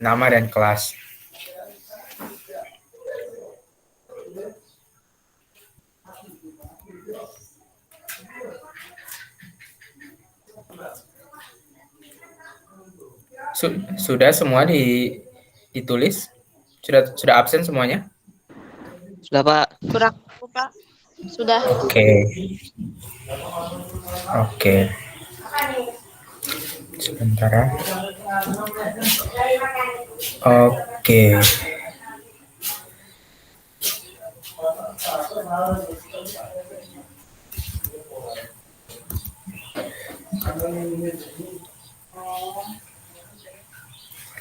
nama dan kelas. Sudah semua ditulis? Sudah absen semuanya? Sudah, Pak. Kurang, Pak. Sudah. Oke. Sebentar ya. Oke.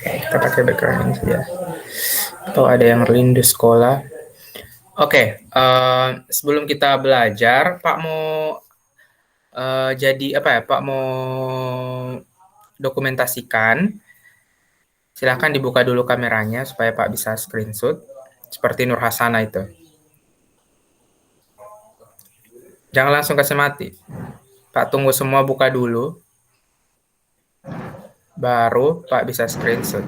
Kita pakai background ini saja. Atau ada yang rindu sekolah? Oke, sebelum kita belajar, Pak mau jadi apa ya? Pak mau dokumentasikan. Silahkan dibuka dulu kameranya supaya Pak bisa screenshot. Seperti Nur Hasana itu. Jangan langsung kasih mati. Pak tunggu semua buka dulu. Baru Pak bisa screenshot.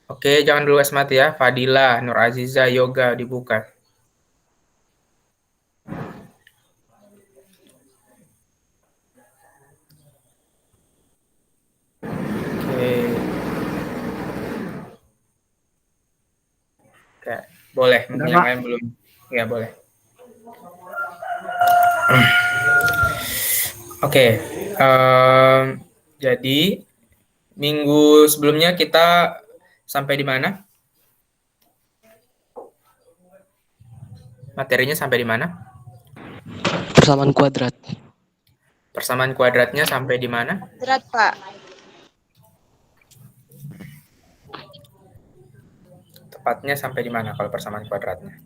Oke, jangan dulu kasih mati ya. Fadila, Nur Aziza, Yoga dibuka. Oke, boleh. Mungkin yang lain belum. Ya, boleh. Oke, jadi minggu sebelumnya kita sampai di mana? Materinya sampai di mana? Persamaan kuadrat. Persamaan kuadratnya sampai di mana? Kuadrat, Pak. Tepatnya sampai di mana kalau persamaan kuadratnya?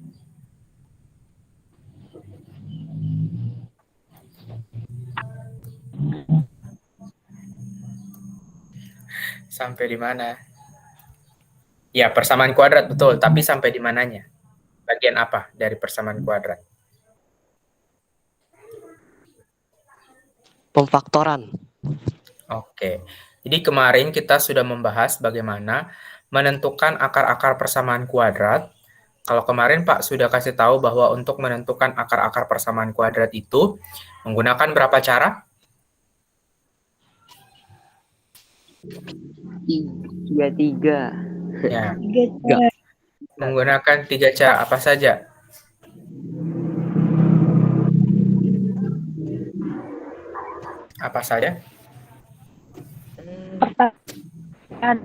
Sampai di mana? Ya, persamaan kuadrat betul, tapi sampai di mananya? Bagian apa dari persamaan kuadrat? Pemfaktoran. Oke. Jadi kemarin kita sudah membahas bagaimana menentukan akar-akar persamaan kuadrat. Kalau kemarin Pak sudah kasih tahu bahwa untuk menentukan akar-akar persamaan kuadrat itu menggunakan berapa cara? Tiga. Ya. Tiga. Menggunakan 3 cara apa saja? Apa saja? Pertanyaan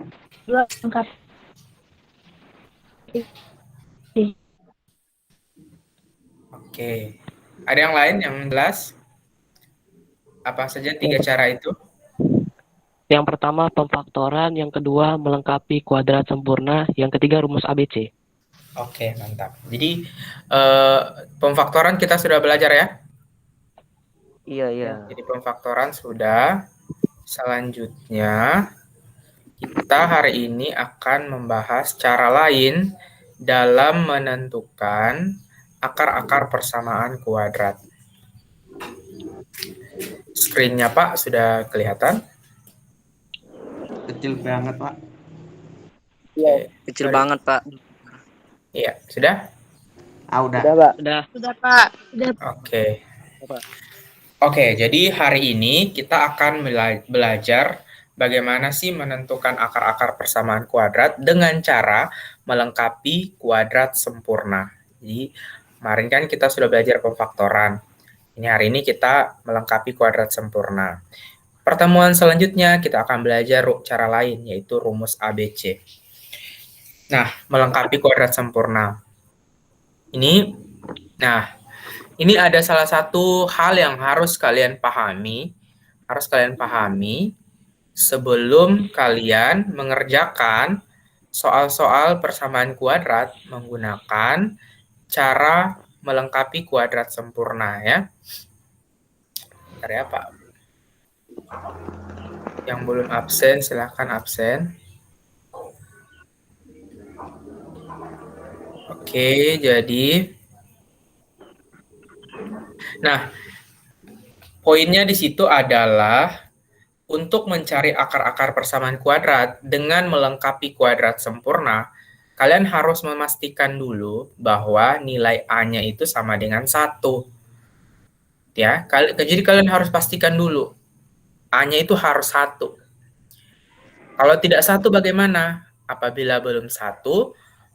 dua lengkap. Oke. Ada yang lain yang jelas? Apa saja 3 cara itu? Yang pertama pemfaktoran, yang kedua melengkapi kuadrat sempurna, yang ketiga rumus ABC. Oke, mantap. Jadi pemfaktoran kita sudah belajar ya? Iya. Jadi pemfaktoran sudah. Selanjutnya kita hari ini akan membahas cara lain dalam menentukan akar-akar persamaan kuadrat. Screen-nya Pak sudah kelihatan? Kecil banget, Pak. Iya, kecil banget, Pak. Iya, sudah? Udah. Sudah, Pak. Sudah, Pak. Sudah. Oke. Oke, jadi hari ini kita akan belajar bagaimana sih menentukan akar-akar persamaan kuadrat dengan cara melengkapi kuadrat sempurna. Jadi, kemarin kan kita sudah belajar pemfaktoran. Ini hari ini kita melengkapi kuadrat sempurna. Pertemuan selanjutnya kita akan belajar cara lain, yaitu rumus ABC. Nah, melengkapi kuadrat sempurna. Ini ada salah satu hal yang harus kalian pahami sebelum kalian mengerjakan soal-soal persamaan kuadrat menggunakan cara melengkapi kuadrat sempurna ya. Bentar ya Pak. Yang belum absen silahkan absen. Oke, jadi nah, poinnya di situ adalah untuk mencari akar-akar persamaan kuadrat dengan melengkapi kuadrat sempurna, kalian harus memastikan dulu bahwa nilai A-nya itu sama dengan 1. Ya, jadi kalian harus pastikan dulu A-nya itu harus 1. Kalau tidak 1 bagaimana? Apabila belum 1,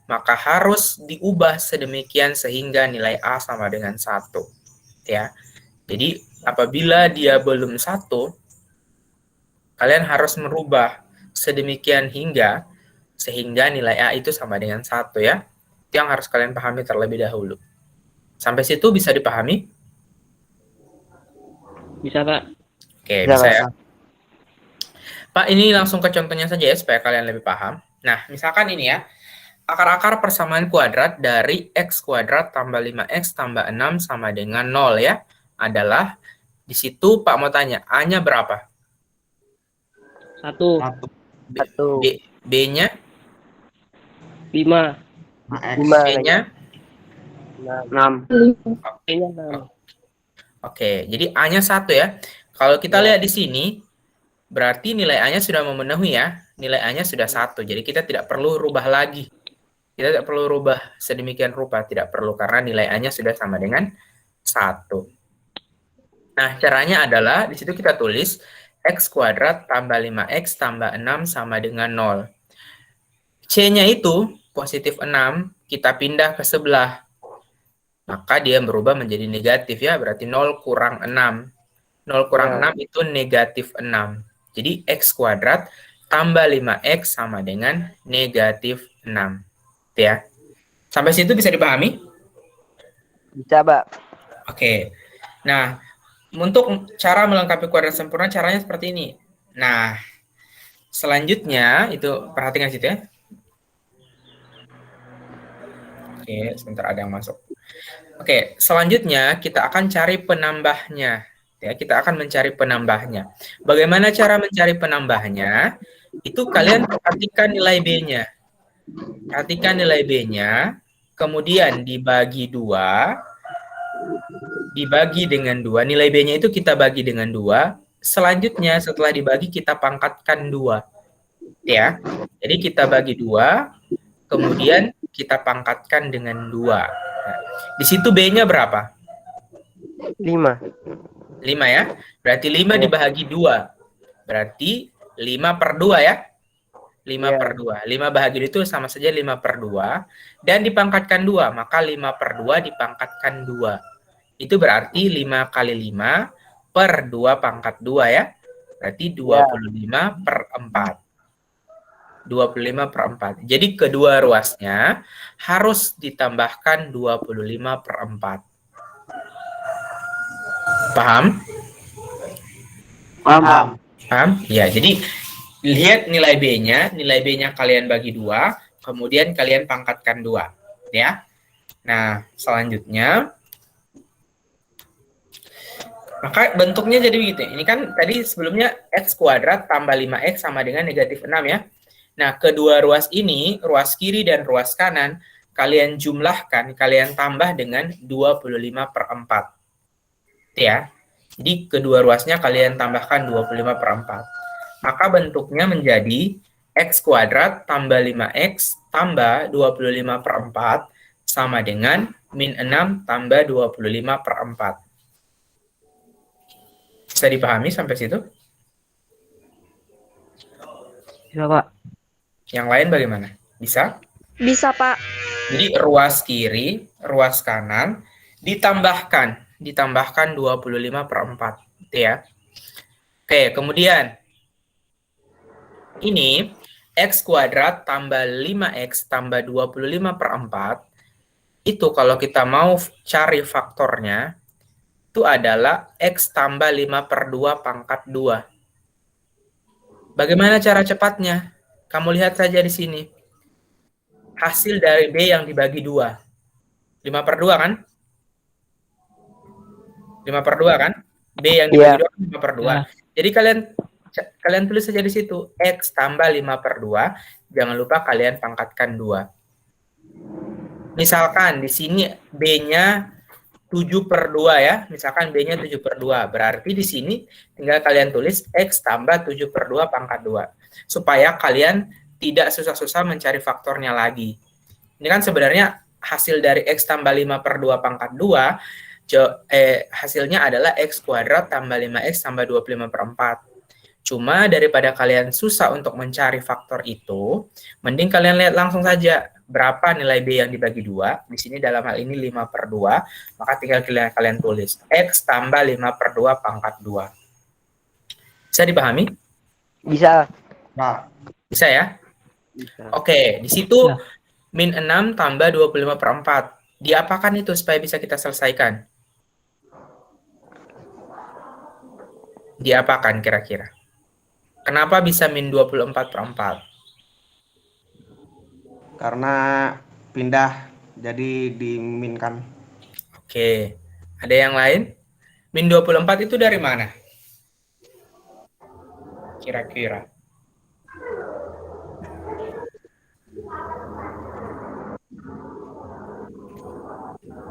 maka harus diubah sedemikian sehingga nilai A sama dengan 1. Ya. Jadi apabila dia belum 1, kalian harus merubah sedemikian sehingga nilai A itu sama dengan 1 ya. Itu yang harus kalian pahami terlebih dahulu. Sampai situ bisa dipahami? Bisa, Pak. Oke, bisa ya. Pak, ini langsung ke contohnya saja ya, supaya kalian lebih paham. Nah, misalkan ini ya, akar-akar persamaan kuadrat dari x kuadrat tambah 5x tambah 6 sama dengan 0 ya, adalah, di situ Pak mau tanya, A-nya berapa? 1. B-nya? 5. C-nya? 6. B-nya 6. Oke, jadi A-nya 1 ya. Kalau kita lihat di sini, berarti nilai A-nya sudah memenuhi ya. Nilai A-nya sudah 1. Jadi kita tidak perlu rubah lagi. Kita tidak perlu rubah sedemikian rupa. Tidak perlu, karena nilai A-nya sudah sama dengan 1. Nah, caranya adalah, di situ kita tulis, x kuadrat tambah 5x tambah 6 sama dengan 0. C-nya itu, positif 6, kita pindah ke sebelah. Maka dia berubah menjadi negatif ya, berarti 0 kurang 6. 0 kurang 6 itu negatif 6. Jadi x kuadrat tambah 5x sama dengan negatif 6. Ya. Sampai situ bisa dipahami? Bisa, Pak. Oke. Nah, untuk cara melengkapi kuadrat sempurna, caranya seperti ini. Nah, selanjutnya, itu perhatikan situ ya. Oke, sebentar ada yang masuk. Oke, selanjutnya kita akan cari penambahnya. Ya, kita akan mencari penambahnya. Bagaimana cara mencari penambahnya? Itu kalian perhatikan nilai B-nya. Perhatikan nilai B-nya, kemudian dibagi 2, dibagi dengan 2. Nilai B-nya itu kita bagi dengan 2. Selanjutnya setelah dibagi kita pangkatkan 2. Ya. Jadi kita bagi 2, kemudian kita pangkatkan dengan 2. Nah, di situ B-nya berapa? 5. 5 ya. Berarti 5 dibagi 2. Berarti 5 per 2 ya. 5 per 2. 5 bahagi itu sama saja 5 per 2. Dan dipangkatkan 2. Maka 5 per 2 dipangkatkan 2. Itu berarti 5 kali 5 per 2 pangkat 2 ya. Berarti 25 per 4. 25 per 4. Jadi kedua ruasnya harus ditambahkan 25 per 4. Paham? Paham. Paham? Ya, jadi lihat nilai B-nya. Nilai B-nya kalian bagi 2, kemudian kalian pangkatkan 2. Ya. Nah, selanjutnya, maka bentuknya jadi begitu. Ini kan tadi sebelumnya x kuadrat tambah 5x sama dengan negatif 6 ya. Nah, kedua ruas ini, ruas kiri dan ruas kanan, kalian jumlahkan, kalian tambah dengan 25 per 4. Ya. Jadi kedua ruasnya kalian tambahkan 25 per 4. Maka bentuknya menjadi x kuadrat tambah 5x tambah 25 per 4 sama dengan min 6 tambah 25 per 4. Bisa dipahami sampai situ? Bisa, Pak. Yang lain bagaimana? Bisa? Bisa, Pak. Jadi ruas kiri, ruas kanan ditambahkan 25 per 4. Ya. Oke, kemudian ini x kuadrat tambah 5x tambah 25 per 4, itu kalau kita mau cari faktornya, itu adalah x tambah 5 per 2 pangkat 2. Bagaimana cara cepatnya? Kamu lihat saja di sini. Hasil dari B yang dibagi 2. 5 per 2 kan? 5 per 2 kan? B yang dibagi 2 5 per 2. Jadi kalian tulis saja di situ. X tambah 5 per 2. Jangan lupa kalian pangkatkan 2. Misalkan di sini B-nya 7/2 ya. Misalkan B-nya 7/2. Berarti di sini tinggal kalian tulis X tambah 7/2 pangkat 2. Supaya kalian tidak susah-susah mencari faktornya lagi. Ini kan sebenarnya hasil dari X tambah 5/2 pangkat 2, hasilnya adalah X kuadrat tambah 5X tambah 25/4. Cuma daripada kalian susah untuk mencari faktor itu, mending kalian lihat langsung saja berapa nilai B yang dibagi 2. Di sini dalam hal ini 5/2, maka tinggal kalian tulis X tambah 5/2 pangkat 2. Bisa dipahami? Bisa. Nah, bisa ya? Bisa. Oke, di situ Ya. min 6 tambah 25/4. Diapakan itu supaya bisa kita selesaikan? Diapakan kira-kira? Kenapa bisa min 24/4? Karena pindah jadi diminkan. Oke, ada yang lain? Min 24 itu dari mana? Kira-kira.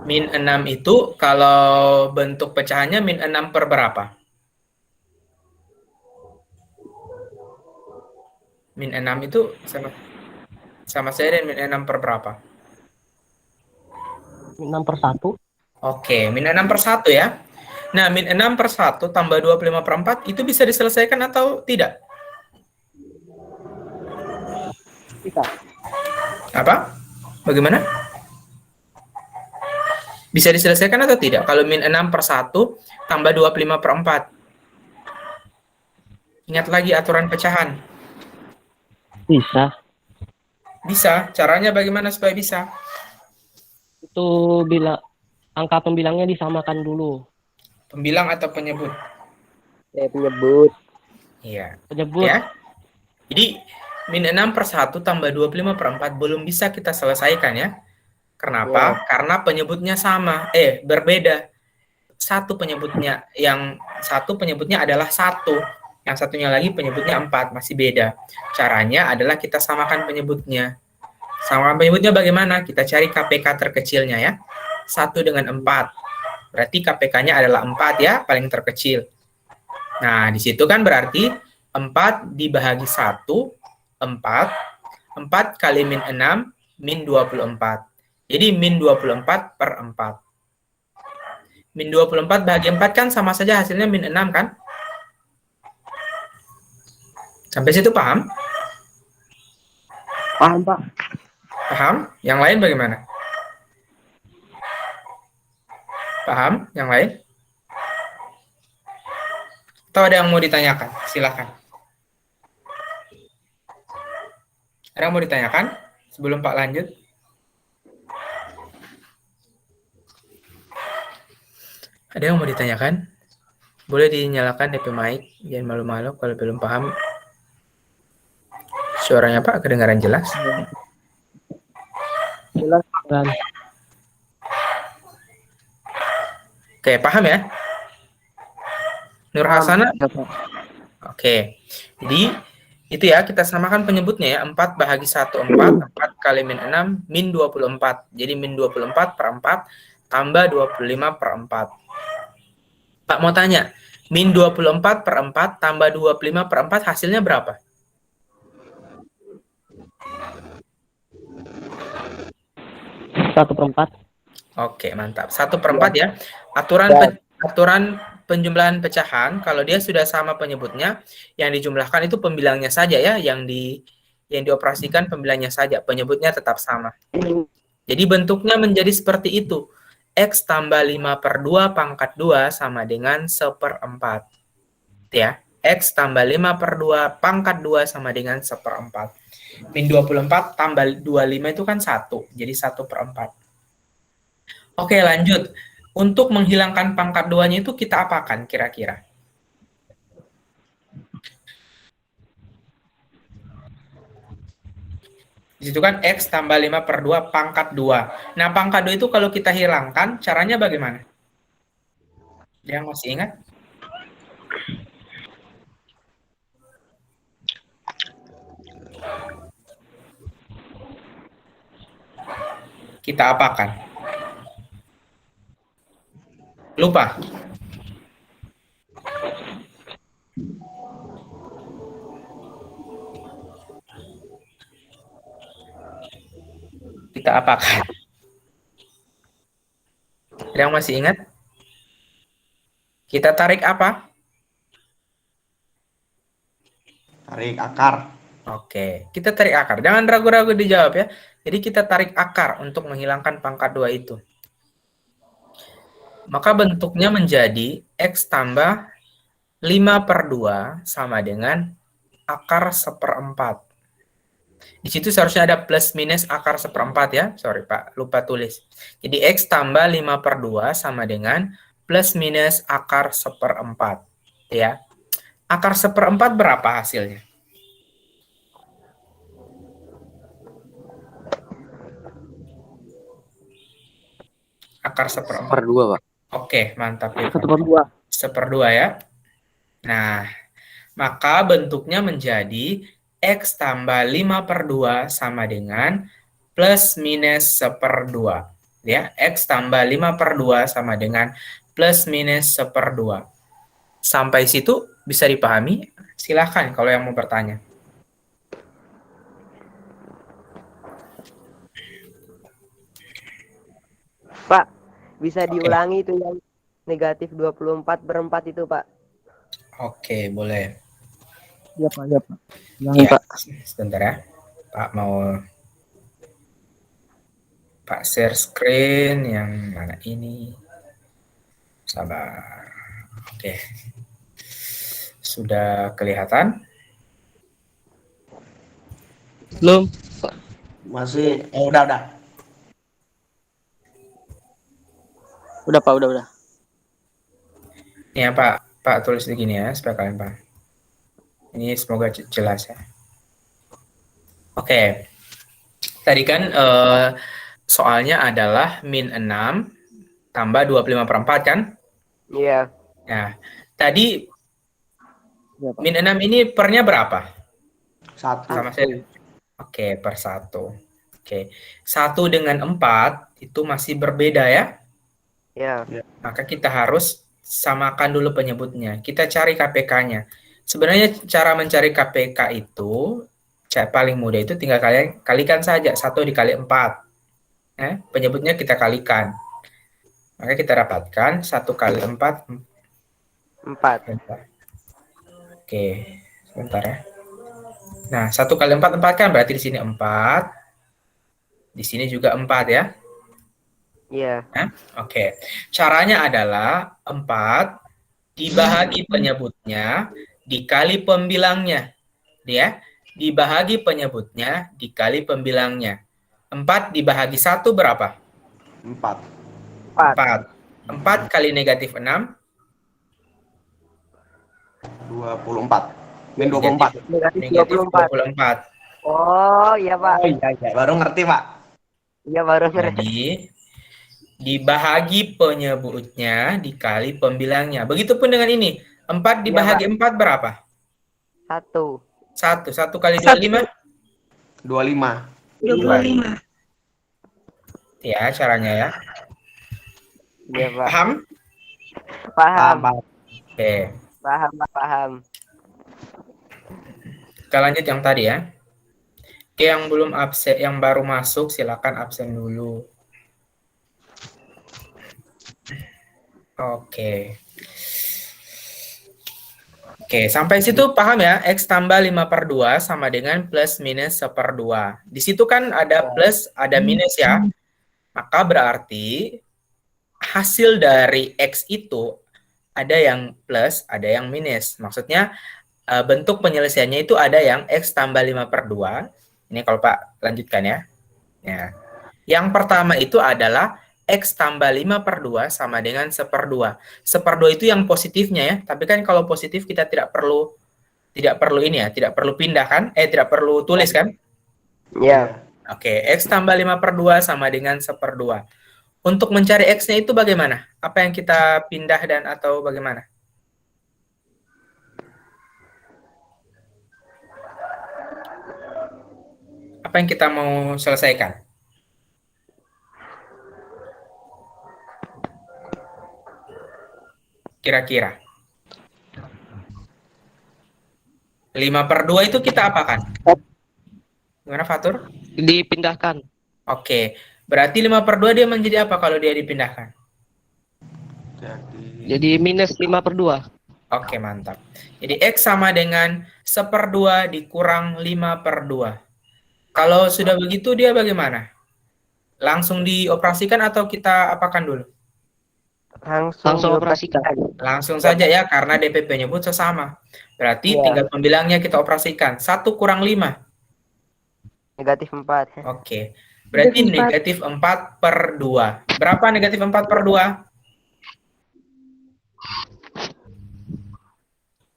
Min 6 itu kalau bentuk pecahannya min 6 per berapa? Min 6 itu sama saya dengan min 6 per berapa? 6/1. Oke, min 6/1 ya. Nah, min 6/1 tambah 25/4 itu bisa diselesaikan atau tidak? Bisa. Apa? Bagaimana? Bisa diselesaikan atau tidak? Kalau min 6/1 tambah 25/4. Ingat lagi aturan pecahan. Bisa. Bisa. Caranya bagaimana supaya bisa? Itu bila angka pembilangnya disamakan dulu. Pembilang atau penyebut? Penyebut. Iya. Penyebut. Ya. Jadi, min 6/1 tambah 25/4 belum bisa kita selesaikan ya. Kenapa? Karena penyebutnya sama. Berbeda. Satu penyebutnya adalah 1. Yang satunya lagi penyebutnya 4, masih beda. Caranya adalah kita samakan penyebutnya. Samakan penyebutnya bagaimana? Kita cari KPK terkecilnya ya. 1 dengan 4. Berarti KPK-nya adalah 4 ya, paling terkecil. Nah, di situ kan berarti 4 dibagi 1, 4. 4 kali min 6, min 24. Jadi min 24/4. Min 24 bagi 4 kan sama saja hasilnya min 6 kan? Sampai situ paham? Paham, Pak. Paham? Yang lain bagaimana? Paham? Yang lain? Atau ada yang mau ditanyakan? Silakan. Ada yang mau ditanyakan sebelum Pak lanjut? Ada yang mau ditanyakan? Boleh dinyalakan DP mic, jangan malu-malu kalau belum paham. Suaranya Pak kedengaran jelas? Jelas kan? Oke, paham ya? Nur Hasana? Oke. Jadi itu ya, kita samakan penyebutnya ya. 4 bahagi 1, 4. 4 kali min 6, min 24. Jadi min 24/4 tambah 25/4. Pak mau tanya, min 24/4 tambah 25/4 hasilnya berapa? 1/4. Oke, mantap. 1/4 ya. Aturan penjumlahan pecahan, kalau dia sudah sama penyebutnya, yang dijumlahkan itu pembilangnya saja ya, yang dioperasikan pembilangnya saja, penyebutnya tetap sama. Jadi bentuknya menjadi seperti itu. X tambah 5/2 pangkat 2 sama dengan 1/4. Ya, X tambah 5/2 pangkat 2 sama dengan 1/4. Min 24 tambah 25 itu kan 1, jadi 1/4. Oke, lanjut. Untuk menghilangkan pangkat 2-nya itu kita apakan kira-kira? Di situ kan X tambah 5/2 pangkat 2. Nah, pangkat 2 itu kalau kita hilangkan, caranya bagaimana? Yang masih ingat? Kita apakan? Lupa. Kita apakan? Ada yang masih ingat? Kita tarik apa? Tarik akar. Oke, kita tarik akar. Jangan ragu-ragu dijawab ya. Jadi kita tarik akar untuk menghilangkan pangkat 2 itu. Maka bentuknya menjadi X tambah 5/2 sama dengan akar 1/4. Di situ seharusnya ada plus minus akar 1/4 ya. Sorry Pak, lupa tulis. Jadi X tambah 5/2 sama dengan plus minus akar 1/4. Ya. Akar 1/4 berapa hasilnya? Akar 1/4. 1/2, Pak. Oke, mantap. 1/2. 1/2 ya. Nah, maka bentuknya menjadi X tambah 5/2 sama dengan plus minus 1/2. Ya, X tambah 5/2 sama dengan plus minus 1/2. Sampai situ bisa dipahami? Silahkan kalau yang mau bertanya. Pak, bisa Oke. diulangi itu yang negatif 24/4 itu, Pak. Oke, boleh. Iya, Pak. Iya, Pak. Ya, sebentar ya. Pak mau Pak share screen yang mana ini? Sabar. Oke. Sudah kelihatan? Belum. Masih, udah. Udah, Pak. Udah. Ya, Pak tulis begini ya, supaya kalian paham. Ini semoga jelas ya. Oke. Tadi kan soalnya adalah min 6 tambah 25/4 kan? Iya. Nah, tadi Iya, Pak. min 6 ini pernya berapa? 1. Sama saya. Oke, per 1. Oke. 1 dengan 4 itu masih berbeda ya? Iya. Maka kita harus samakan dulu penyebutnya. Kita cari KPK-nya. Sebenarnya cara mencari KPK itu paling mudah itu tinggal kalian kalikan saja 1 dikali 4. Penyebutnya kita kalikan. Maka kita dapatkan 1 kali 4. 4. Oke, sebentar ya. Nah, 1 kali 4, 4 kan berarti di sini 4. Di sini juga 4 ya. Iya. Oke. Caranya adalah 4 dibahagi penyebutnya dikali pembilangnya. Ya. Dibahagi penyebutnya dikali pembilangnya. 4 dibahagi 1 berapa? 4. 4. 4 kali negatif 6. 24. Min 24. Negatif Negatif 24. 24. Oh, iya, Pak. Oh iya. Baru ngerti, Pak. Iya, baru ngerti. Jadi dibahagi penyebutnya dikali pembilangnya. Begitupun dengan ini. 4 dibahagi 4 berapa? 1. 1. 1 kali 25? 25. 25. Ya, caranya ya. Iya, Pak. Paham? Paham. Oke. Paham, Pak. Paham. Kita lanjut yang tadi ya. Oke, yang belum absen, yang baru masuk silakan absen dulu. Oke. Oke, sampai situ paham ya? X tambah 5/2 sama dengan plus minus 1/2. Di situ kan ada plus, ada minus ya. Maka berarti hasil dari X itu ada yang plus, ada yang minus. Maksudnya bentuk penyelesaiannya itu ada yang X tambah 5/2. Ini kalau Pak lanjutkan ya. Ya. Yang pertama itu adalah X tambah 5/2 sama dengan 1/2. 1/2 itu yang positifnya ya. Tapi kan kalau positif kita tidak perlu ini ya, tidak perlu pindah kan? Tidak perlu tulis kan? Iya. Oke, X tambah 5/2 sama dengan 1/2. Untuk mencari X-nya itu bagaimana? Apa yang kita pindah dan atau bagaimana? Apa yang kita mau selesaikan? kira-kira? 5/2 itu kita apakan? Gimana, Fatur? Dipindahkan. Oke, berarti 5/2 dia menjadi apa kalau dia dipindahkan? Jadi minus 5/2. Oke, mantap. Jadi X sama dengan 1/2 dikurang 5/2. Kalau sudah begitu dia bagaimana? Langsung dioperasikan atau kita apakan dulu? Langsung operasikan. Langsung saja ya, karena DPP-nya pun sesama. Berarti Iya. tinggal pembilangnya kita operasikan. 1 kurang 5. Negatif 4. Oke. Berarti Negatif negatif 4/2. Berapa negatif 4/2?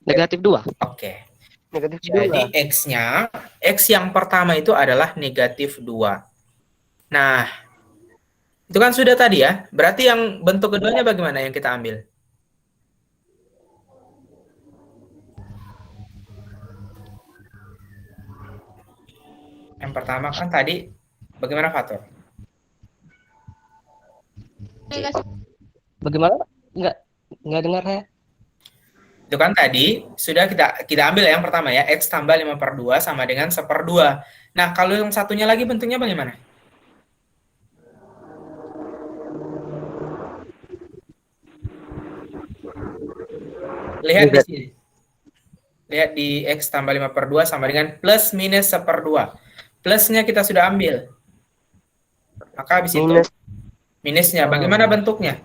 Negatif 2. Oke. Negatif Jadi 2. X-nya, X yang pertama itu adalah negatif 2. Nah, itu kan sudah tadi ya. Berarti yang bentuk keduanya bagaimana yang kita ambil? Yang pertama kan tadi, bagaimana, Fatur? Bagaimana? Enggak dengar saya. Itu kan tadi sudah kita ambil yang pertama ya, X tambah 5/2 sama dengan 1/2. Nah, kalau yang satunya lagi bentuknya bagaimana? Lihat di sini. Lihat di X tambah 5/2 sama dengan plus minus 1/2. Plusnya kita sudah ambil. Maka habis itu minusnya. Bagaimana bentuknya?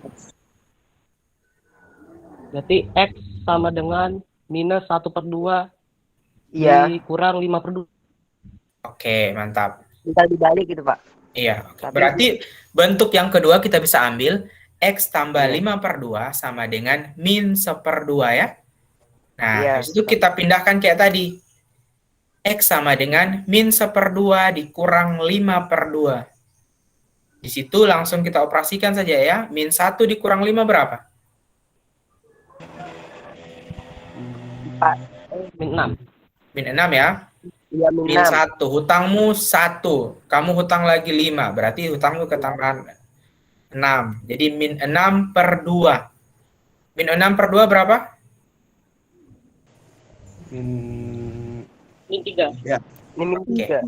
Berarti X sama dengan minus 1/2 Iya. dikurang 5/2. Oke, mantap. Tinggal dibalik gitu, Pak. Iya, oke. Tapi- Berarti bentuk yang kedua kita bisa ambil X tambah 5/2 sama dengan min 1/2 ya. Nah, Iya. habis itu kita pindahkan kayak tadi. X sama dengan min 1/2 dikurang 5/2. Di situ langsung kita operasikan saja ya. Min 1 dikurang 5 berapa? Min 6. Min 6 ya. Iya, min Min 6. 1. Hutangmu 1. Kamu hutang lagi 5. Berarti hutangmu ketambahan 6. Jadi min 6/2. Min 6/2 berapa? Min 3. Ini min Oke. 3.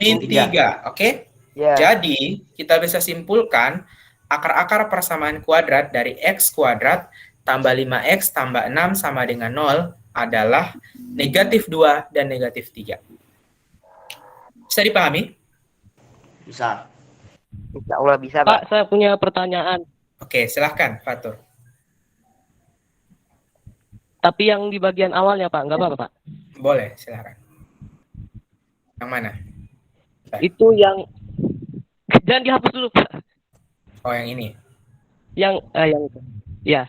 Min 3. Oke. Ya. Jadi, kita bisa simpulkan akar-akar persamaan kuadrat dari X kuadrat tambah 5X tambah 6 sama dengan 0 adalah negatif 2 dan negatif 3. Bisa dipahami? Bisa. Insya Allah bisa, Pak. Pak, saya punya pertanyaan. Oke, silahkan, Fatur. Tapi yang di bagian awalnya, Pak, nggak apa-apa, Pak. Boleh, silahkan. Yang mana? Itu yang jangan dihapus dulu, Pak. Oh, yang ini. Yang itu. Ya.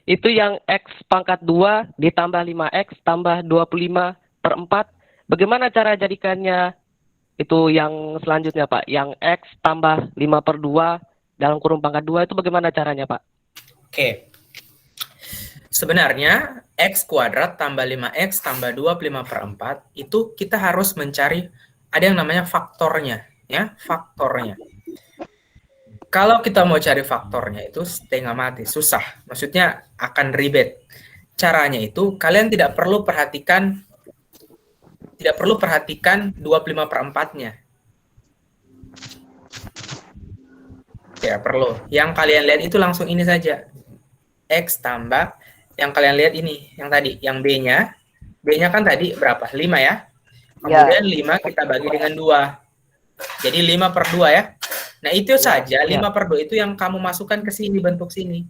Itu yang X pangkat 2 ditambah 5X tambah 25/4. Bagaimana cara jadikannya itu yang selanjutnya, Pak? Yang X tambah 5/2 dalam kurung pangkat 2 itu bagaimana caranya, Pak? Oke. Sebenarnya, X kuadrat tambah 5X tambah 25/4 itu kita harus mencari, ada yang namanya faktornya. Ya, faktornya. Kalau kita mau cari faktornya itu setengah mati, susah. Maksudnya akan ribet. Caranya itu kalian tidak perlu perhatikan 25/4-nya. Tidak perlu. Yang kalian lihat itu langsung ini saja. X tambah, yang kalian lihat ini, yang tadi, yang B-nya. B-nya kan tadi berapa? 5 ya. Kemudian 5 kita bagi dengan 2. Jadi 5/2 ya. Nah, itu saja 5/2 itu yang kamu masukkan ke sini, bentuk sini.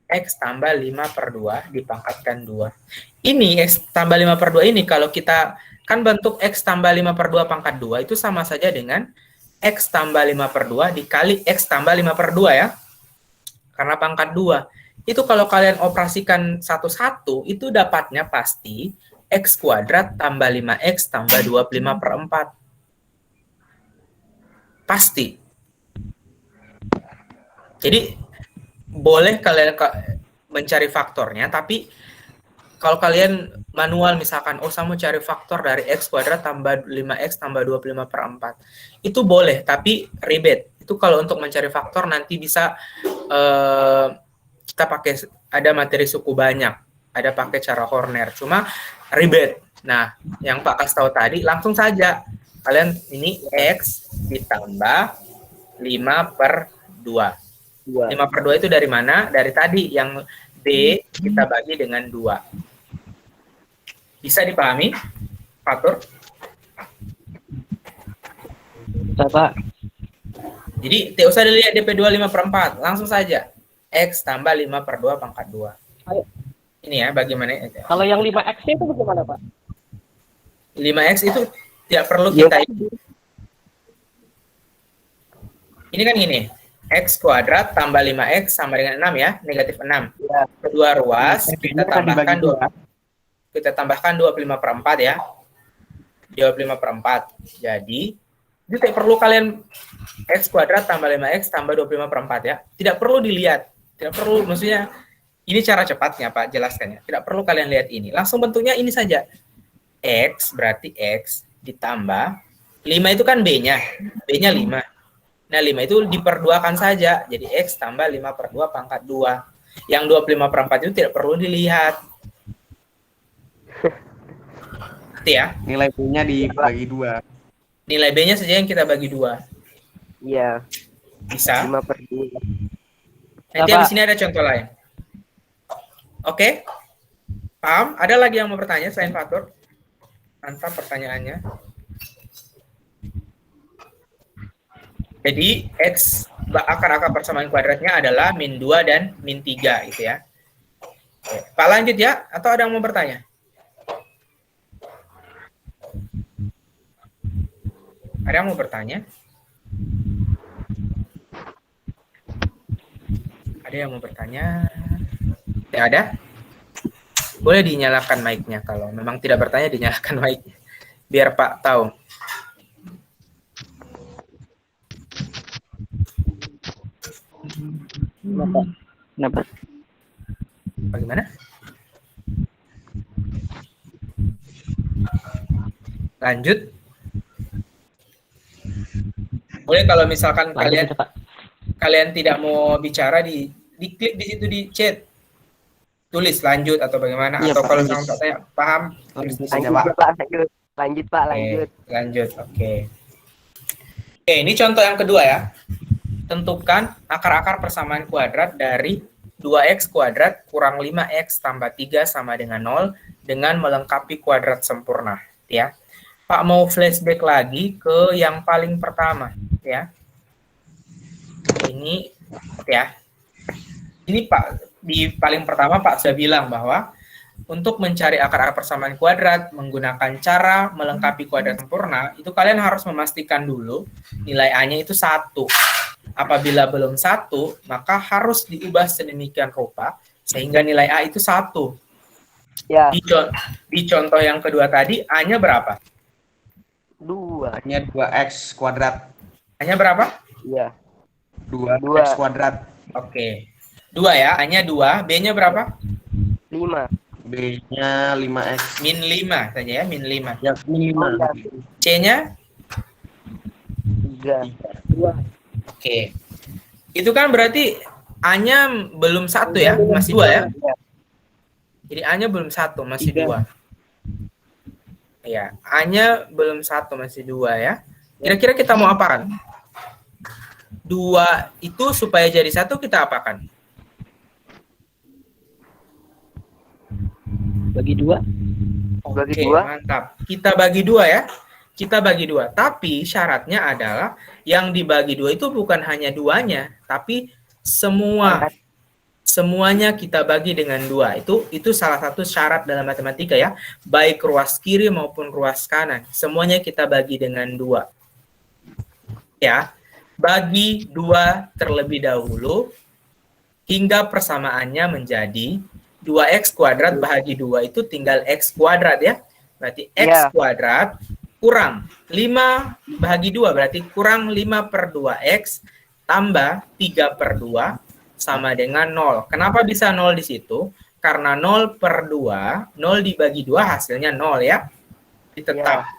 X tambah 5/2 dipangkatkan 2. Ini X tambah 5/2 ini kalau kita kan bentuk X tambah 5/2 pangkat 2 itu sama saja dengan X tambah 5/2 dikali X tambah 5/2 ya. Karena pangkat 2. Itu kalau kalian operasikan satu-satu itu dapatnya pasti X kuadrat tambah 5X tambah 25/4. Pasti. Jadi boleh kalian mencari faktornya, tapi kalau kalian manual misalkan, oh saya mau cari faktor dari X kuadrat tambah 5X tambah 25/4. Itu boleh, tapi ribet. Itu kalau untuk mencari faktor nanti bisa kita pakai ada materi suku banyak, ada pakai cara Horner, cuma ribet. Nah, yang Pak kasih tahu tadi, langsung saja. Kalian ini X ditambah 5/2. 5/2 itu dari mana? Dari tadi, yang B kita bagi dengan 2. Bisa dipahami, Fatur? Pak. Jadi, tidak usah dilihat DP2 5/4, langsung saja. X tambah 5/2 pangkat 2. Ini ya, bagaimana? Kalau yang 5X-nya itu bagaimana, Pak? 5X itu tidak perlu kita ini kan gini, X kuadrat tambah 5X sama dengan 6 ya, negatif 6. Kedua ruas, kita tambahkan 25/4 ya. 25/4. Jadi, itu tidak perlu kalian X kuadrat tambah 5X tambah 25/4 ya. Tidak perlu dilihat. Tidak perlu, maksudnya, ini cara cepatnya Pak, jelaskannya. Tidak perlu kalian lihat ini. Langsung bentuknya ini saja. X berarti X ditambah 5 itu kan B-nya. B-nya 5. Nah, 5 itu diperduakan saja. Jadi X tambah 5/2 pangkat 2. Yang 25/4 itu tidak perlu dilihat. Itu ya. Nilai B-nya dibagi 2. Nilai B-nya saja yang kita bagi 2. Iya. Bisa. 5/2. Nanti di sini ada contoh lain. Oke? Paham? Ada lagi yang mau bertanya selain Fatur? Mantap pertanyaannya. Jadi, X akar-akar persamaan kuadratnya adalah min 2 dan min 3, gitu ya. Oke. Pak lanjut ya? Atau ada yang mau bertanya? Ada yang mau bertanya? Ada yang mau bertanya? Tidak ada? Boleh dinyalakan mic-nya. Kalau memang tidak bertanya, dinyalakan mic-nya. Biar Pak tahu. Kenapa? Bagaimana? Lanjut. Boleh kalau misalkan kalian tidak mau bicara, diklik di situ di chat. Tulis lanjut atau bagaimana, Iya, atau Pak, kalau lanjut. misalkan saya paham, tulis di sini, Lanjut, Pak. Pak. Lanjut, Pak. Lanjut. Lanjut. Oke, ini contoh yang kedua ya. Tentukan akar-akar persamaan kuadrat dari 2x kuadrat kurang 5x tambah 3 sama dengan 0 dengan melengkapi kuadrat sempurna, ya. Pak mau flashback lagi ke yang paling pertama, ya. Ini, ya. Ini Pak, di paling pertama Pak sudah bilang bahwa untuk mencari akar-akar persamaan kuadrat menggunakan cara melengkapi kuadrat sempurna, itu kalian harus memastikan dulu nilai A-nya itu 1. Apabila belum 1, maka harus diubah sedemikian rupa sehingga nilai A itu 1. Ya. Di contoh yang kedua tadi, A-nya berapa? 2. A-nya 2x kuadrat. A-nya berapa? Iya. 2x kuadrat. Oke. 2 ya, A-nya 2, B-nya berapa? 5. B-nya 5x. Min 5 saja ya, min 5. Ya, min 5. C-nya? 3. Oke. Itu kan berarti A-nya belum 1 ya, masih 2 ya? Jadi A-nya belum 1, masih 2. Ya, A-nya belum 1, masih 2 ya. Kira-kira kita mau apakan? 2 itu supaya jadi 1 kita apakan? Bagi 2. Bagi Oke, 2. mantap. Kita bagi 2 ya. Kita bagi 2. Tapi syaratnya adalah yang dibagi 2 itu bukan hanya 2-nya, tapi semuanya kita bagi dengan 2. Itu salah satu syarat dalam matematika ya. Baik ruas kiri maupun ruas kanan, semuanya kita bagi dengan 2. Ya. Bagi 2 terlebih dahulu hingga persamaannya menjadi 2x kuadrat bahagi 2 itu tinggal x kuadrat ya. Berarti x kuadrat kurang 5 bahagi 2 berarti kurang 5/2x tambah 3/2 sama dengan 0. Kenapa bisa 0 di situ? Karena 0/2, 0 dibagi 2 hasilnya 0 ya. Tetap.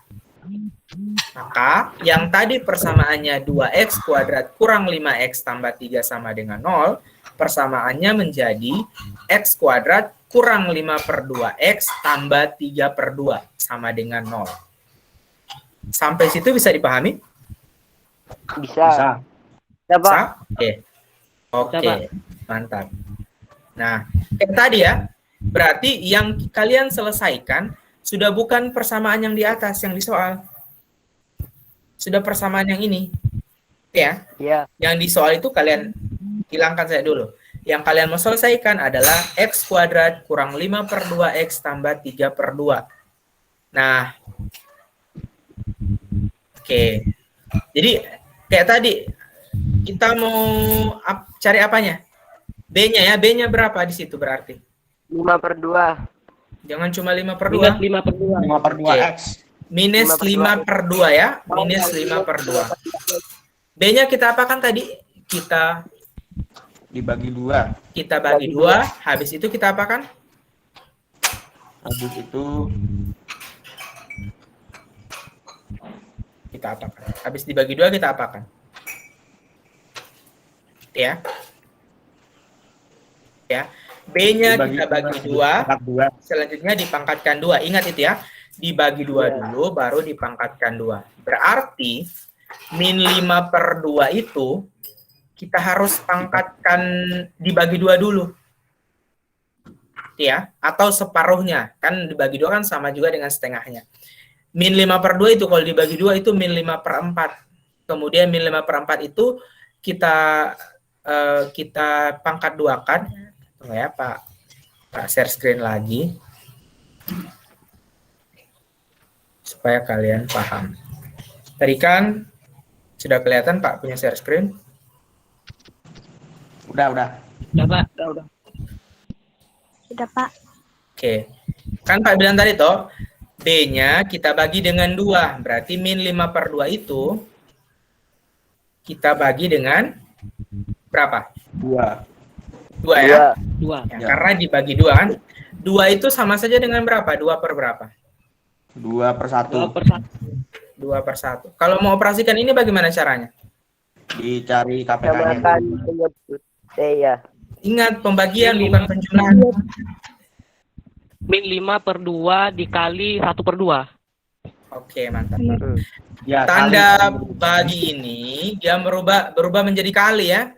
Maka yang tadi persamaannya 2x kuadrat kurang 5x tambah 3 sama dengan 0, persamaannya menjadi X kuadrat kurang 5/2X tambah 3/2 sama dengan 0. Sampai situ bisa dipahami? Bisa. Bisa. Ya, Pak. Bisa? Oke. Oke, Bisa, Pak. mantap. Nah, kayak tadi ya, berarti yang kalian selesaikan sudah bukan persamaan yang di atas, yang di soal. Sudah persamaan yang ini. Ya, Iya. yang di soal itu kalian hilangkan saya dulu. Yang kalian mau selesaikan adalah X kuadrat kurang 5/2X tambah 3/2. Nah, oke. Jadi, kayak tadi, kita mau cari apanya? B-nya ya, B-nya berapa di situ berarti? 5/2. Jangan cuma Minus 5/2. 5/2. 5/2X. Minus 5/2 ya, minus 5/2. B-nya kita apakan tadi? Kita Dibagi 2. bagi 2, habis itu kita apakan? Habis itu Kita apakan? Habis dibagi 2 kita apakan? Ya. Ya. B-nya kita bagi 2, pangkat 2. selanjutnya dipangkatkan 2. Ingat itu ya. Dibagi 2 dulu, baru dipangkatkan 2. Berarti min 5/2 itu kita harus pangkatkan dibagi 2 dulu. Ya, atau separuhnya. Kan dibagi 2 kan sama juga dengan setengahnya. Min 5/2 itu kalau dibagi 2 itu min 5/4. Kemudian min 5/4 itu kita pangkat 2 kan. Tunggu ya, Pak share screen lagi. Supaya kalian paham. Tadi kan sudah kelihatan Pak punya share screen? Udah. Udah, Pak. Udah. Sudah, Pak. Oke. Kan Pak bilang tadi toh, B-nya kita bagi dengan 2. Berarti min 5/2 itu kita bagi dengan berapa? 2. 2 ya? 2. Ya, Ya. karena dibagi 2 kan. 2 itu sama saja dengan berapa? 2 per berapa? 2/1. 2/1. 2/1. Kalau mau operasikan ini bagaimana caranya? Dicari KPK-nya. Samakan penyebut. Ya. Ingat, pembagian bukan penjumlahan. Min 5/2 dikali 1/2. Oke, mantap. Ya, Tanda kali. bagi ini dia berubah menjadi kali ya.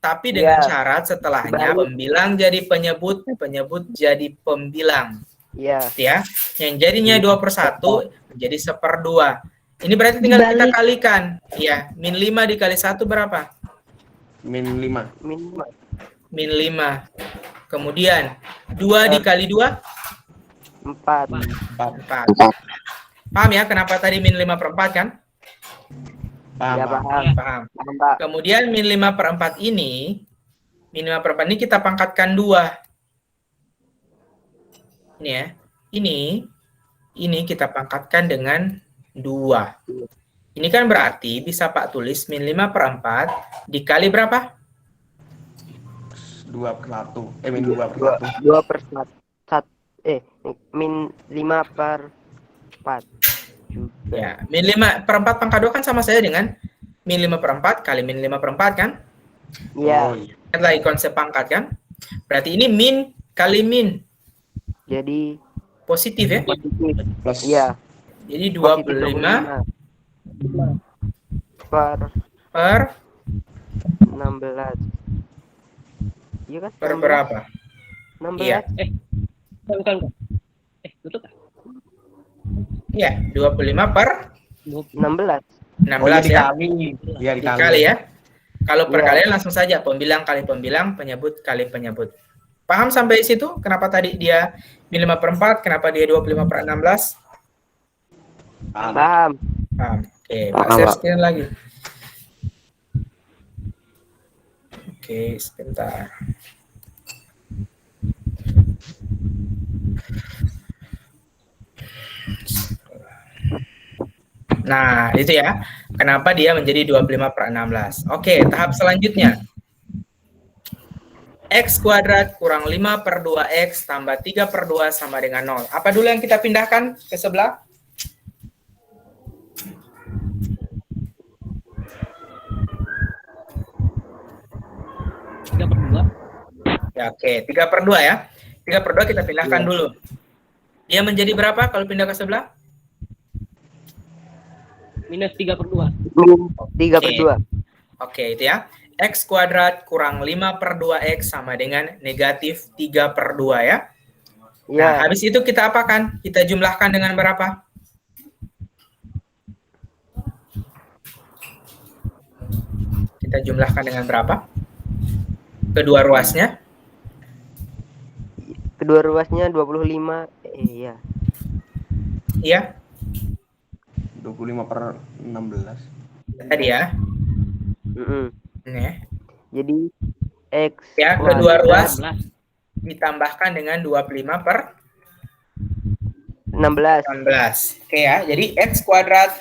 Tapi dengan Ya. syarat setelahnya Dibalik. pembilang jadi penyebut, penyebut jadi pembilang. Iya. Ya. Yang jadinya 2/1 menjadi 1/2. Ini berarti tinggal kita Dibalik. kalikan. Ya, min 5 dikali 1 berapa? Min 5. Minimal. Min 5. Kemudian 2 dikali 2 4. 4. Paham ya kenapa tadi min 5/4 kan? Paham. Ya, Paham. paham. Paham. Paham, Pak. Kemudian min 5/4 ini kita pangkatkan 2. Ini ya. Ini kita pangkatkan dengan 2. Ini kan berarti bisa Pak tulis min 5/4 dikali berapa? 2/1. Min 2/1. 2/1. Min 5/4 juga. Ya, min 5/4 pangkat 2 kan sama saja dengan min 5/4 kali min 5/4 kan? Iya. Oh, iya. Lihat lagi konsep pangkat kan? Berarti ini min kali min. Jadi Positif ya? positif. Plus. Iya. Jadi Positif 25 per per 16. Iya kan? per berapa? 16. Iya. Bukan. Betul kan? Iya, 25 per 16. 16 ya. Dikali. Iya, Dikali ya. Kalau Iya. perkalian langsung saja pembilang kali pembilang, penyebut kali penyebut. Paham sampai situ? Kenapa tadi dia min 5/4, kenapa dia 25/16? Paham. Paham. Paham. Oke, Pak Paham, share Pak. screen lagi. Oke, sebentar. Nah, itu ya. Kenapa dia menjadi 25/16. Oke, tahap selanjutnya. X kuadrat kurang 5/2X tambah 3/2 sama dengan 0. Apa dulu yang kita pindahkan ke sebelah? 3/2. Oke, 3/2 ya. 3/2 kita pindahkan Iya. dulu. Dia menjadi berapa kalau pindah ke sebelah? Minus 3/2. Min 3/2. Oke, itu ya. X kuadrat kurang 5/2X sama dengan negatif 3/2 ya. Nah, Iya. habis itu kita apakan? Kita jumlahkan dengan berapa? Kita jumlahkan dengan berapa? Kedua ruasnya? Kedua ruasnya 25. Iya. Iya, 25/16. tadi ya. Mm-mm. Nih. Jadi X Ya, kuadrat kedua ruas 16. ditambahkan dengan 25/16. 16. Oke ya, jadi X kuadrat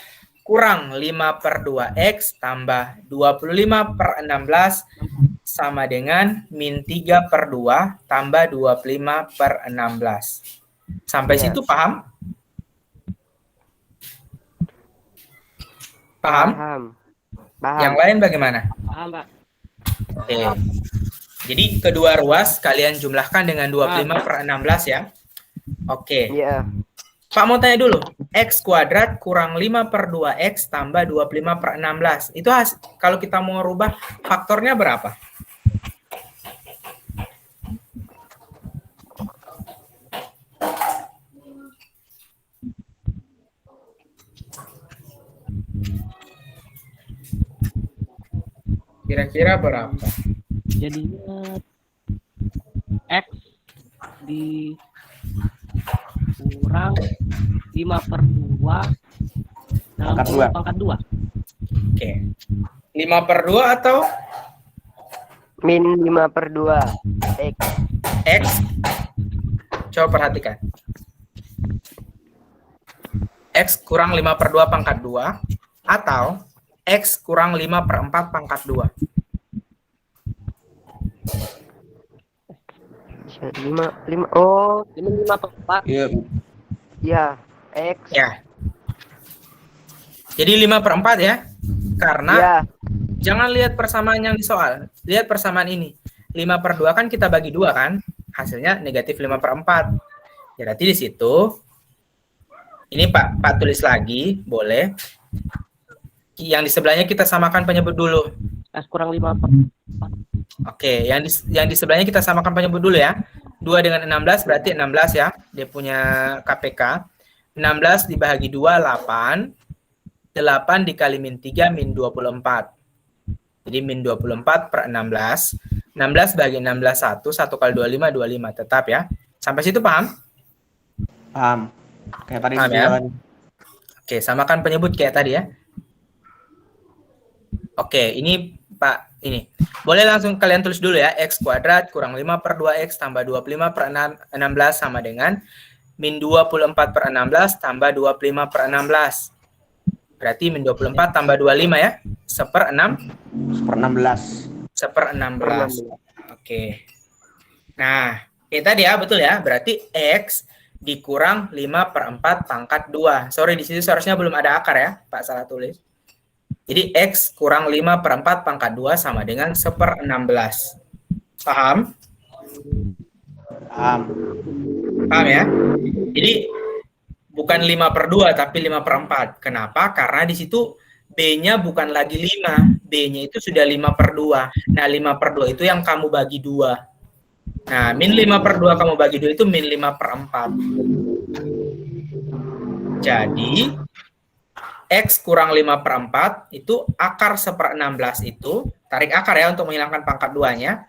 kurang 5/2X tambah 25/16 sama dengan min 3/2 tambah 25/16. Sampai Iya. situ paham? Paham? Paham. Yang lain bagaimana? Paham, Pak. Oke. Jadi kedua ruas kalian jumlahkan dengan 25/16 ya. Oke. Iya. Pak mau tanya dulu, X kuadrat kurang 5/2X tambah 25/16. Itu kalau kita mau rubah faktornya berapa? Kira-kira berapa? Jadinya X dikurang 5/2 dalam Pangkat kurung dua. pangkat 2. Oke. 5/2 atau Min 5/2 X. X? Coba perhatikan. X kurang 5/2 pangkat 2 atau X kurang 5/4 pangkat 2. 5. Oh, Ini 5/4. Iya. ya. X. Ya. Jadi 5/4 ya. Karena Ya. jangan lihat persamaan yang di soal. Lihat persamaan ini. 5/2 kan kita bagi 2 kan? Hasilnya negatif 5/4. Ya, berarti di situ ini Pak tulis lagi, boleh. Yang di sebelahnya kita samakan penyebut dulu. X kurang 5/4. Oke, yang di sebelahnya kita samakan penyebut dulu ya. 2 dengan 16 berarti 16 ya. Dia punya KPK. 16 dibagi 2, 8. 8 dikali min 3, min 24. Jadi min 24/16. 16 bagi 16, 1. 1 kali 25, 25. Tetap ya. Sampai situ paham? Paham. Kayak tadi Paham ya? dibilang. Oke, samakan penyebut kayak tadi ya. Oke, ini Pak, ini. Boleh langsung kalian tulis dulu ya. X kuadrat kurang 5/2X tambah 25/16 sama dengan min 24/16 tambah 25/16. Berarti min 24 tambah 25 ya. 1/16. 1/16. Oke. Nah, kayak tadi ya, betul ya. Berarti X dikurang 5/4 pangkat 2. Sorry, di situ seharusnya belum ada akar ya. Pak salah tulis. Jadi X kurang 5/4 pangkat 2 sama dengan 1/16. Paham? Paham. Paham ya? Jadi bukan 5/2 tapi 5/4. Kenapa? Karena di situ B-nya bukan lagi 5. B-nya itu sudah 5/2. Nah, 5/2 itu yang kamu bagi 2. Nah, min 5/2 kamu bagi 2 itu min 5/4. Jadi X kurang 5/4 itu akar 1/16 itu, tarik akar ya untuk menghilangkan pangkat 2-nya.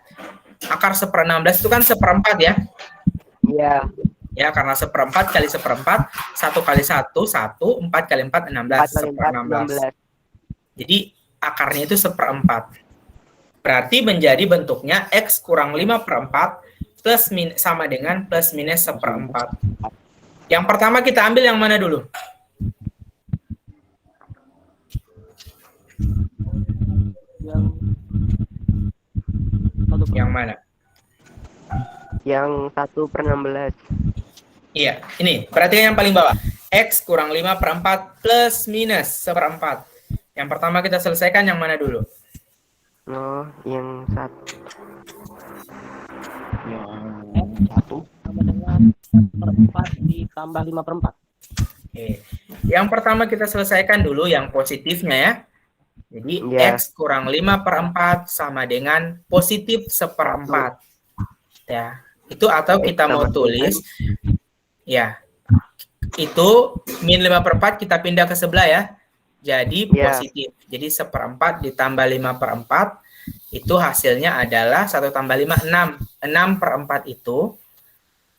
Akar 1/16 itu kan 1/4 ya. Iya. Ya, karena 1/4 kali 1/4, 1 kali 1, 1, 4 kali 4, 16, 4 kali 4, 1/16. Jadi, akarnya itu 1/4. Berarti menjadi bentuknya X kurang 5/4 plus min, sama dengan plus minus 1/4. Yang pertama kita ambil yang mana dulu? Yang mana? Yang 1/16. Iya, ini. Perhatikan yang paling bawah. X kurang 5/4 plus minus 1/4. Yang pertama kita selesaikan yang mana dulu? Oh, yang 1. Yang satu. sama dengan per 4 ditambah 5 per 4. Oke. Yang pertama kita selesaikan dulu yang positifnya ya. Jadi Ya. X kurang 5 per 4 sama dengan positif seperempat. Ya. Itu atau kita mau tulis, ya, itu min 5 per 4 kita pindah ke sebelah ya. Jadi Ya. positif. Jadi seperempat ditambah 5 per 4, itu hasilnya adalah 1 tambah 5, 6. 6 per 4 itu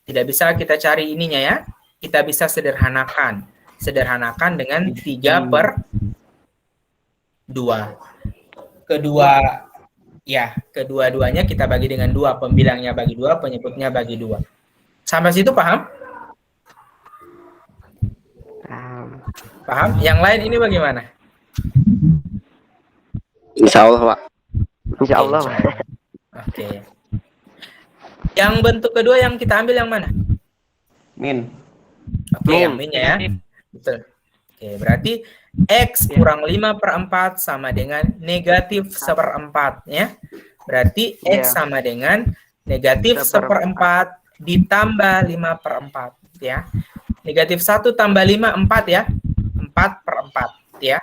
tidak bisa kita cari ininya ya. Kita bisa sederhanakan. Sederhanakan dengan 3 per 2. Kedua-duanya kita bagi dengan 2. Pembilangnya bagi 2, penyebutnya bagi 2. Sampai situ paham? Paham? Yang lain ini bagaimana? Insya Allah, Pak. Insya Allah. Oke. Yang bentuk kedua yang kita ambil yang mana? Min. Oke, yang minnya ya. Betul. Oke, berarti X kurang 5 per 4 sama dengan negatif seperempat ya. Berarti X sama dengan negatif seperempat ditambah 5 per 4 ya. Negatif 1 tambah 5, 4 ya. 4 per 4 ya.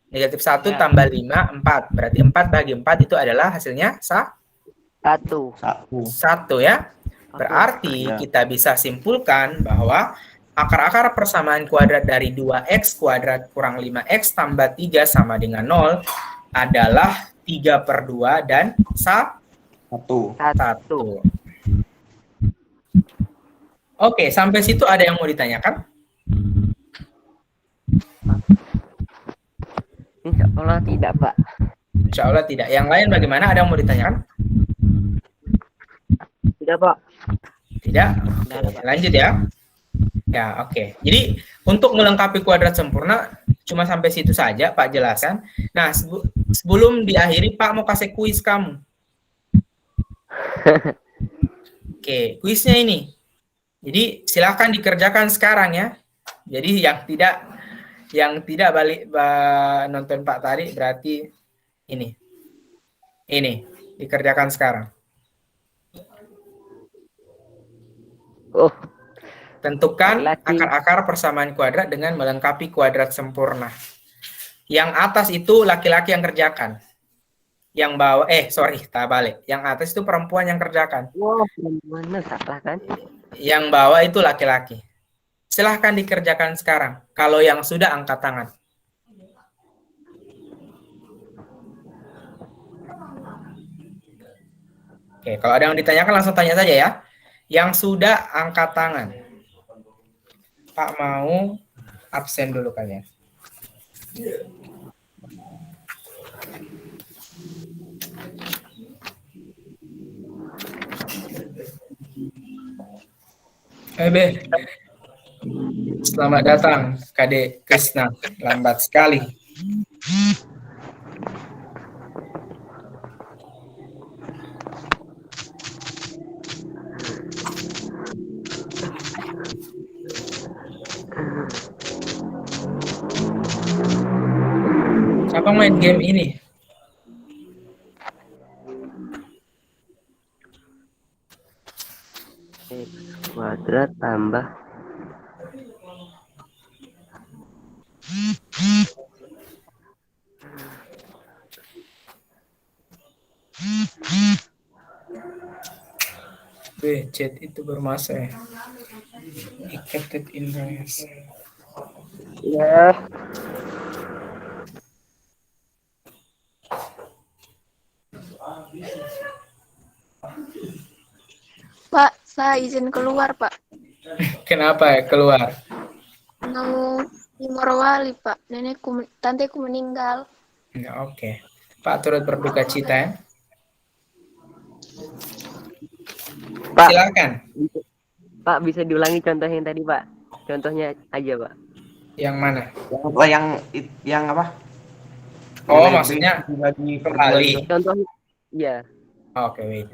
Negatif 1 tambah 5, 4. Berarti 4 bagi 4 itu adalah hasilnya 1. 1 ya. Berarti kita bisa simpulkan bahwa akar-akar persamaan kuadrat dari 2x kuadrat kurang 5x tambah 3 sama dengan 0 adalah 3 per 2 dan 1. Oke, sampai situ ada yang mau ditanyakan? Insya Allah tidak, Pak. Insya Allah tidak. Yang lain bagaimana? Ada yang mau ditanyakan? Tidak, Pak. Tidak? Oke, lanjut ya. Ya, oke. Jadi, untuk melengkapi kuadrat sempurna, cuma sampai situ saja Pak jelaskan. Nah, sebelum diakhiri, Pak mau kasih kuis kamu. Oke, kuisnya ini. Jadi, silakan dikerjakan sekarang ya. Jadi, yang tidak balik nonton Pak tadi, berarti ini. Ini, dikerjakan sekarang. Oh. Tentukan akar-akar persamaan kuadrat dengan melengkapi kuadrat sempurna. Yang atas itu laki-laki yang kerjakan. Yang bawah, tak balik. Yang atas itu perempuan yang kerjakan. Wow, perempuan salah kan? Yang bawah itu laki-laki. Silahkan dikerjakan sekarang. Kalau yang sudah angkat tangan. Oke, kalau ada yang ditanyakan langsung tanya saja ya. Yang sudah angkat tangan. Pak mau absen dulu kalian. Selamat datang, Kade Krisna. Lambat sekali. Siapa main game ini? Kuadrat tambah Chat itu bermasa ya. Dictated in progress. ya. Pak, saya izin keluar, Pak. Kenapa ya keluar? Mau di Morowali, Pak. Tanteku meninggal. Ya, oke. Pak turut berduka cita ya. Pak, Silakan. Pak bisa diulangi contoh yang tadi, Pak. Contohnya aja, Pak. Yang mana? Yang apa? Oh, maksudnya kembali. Contohnya, ya. Oke, wait.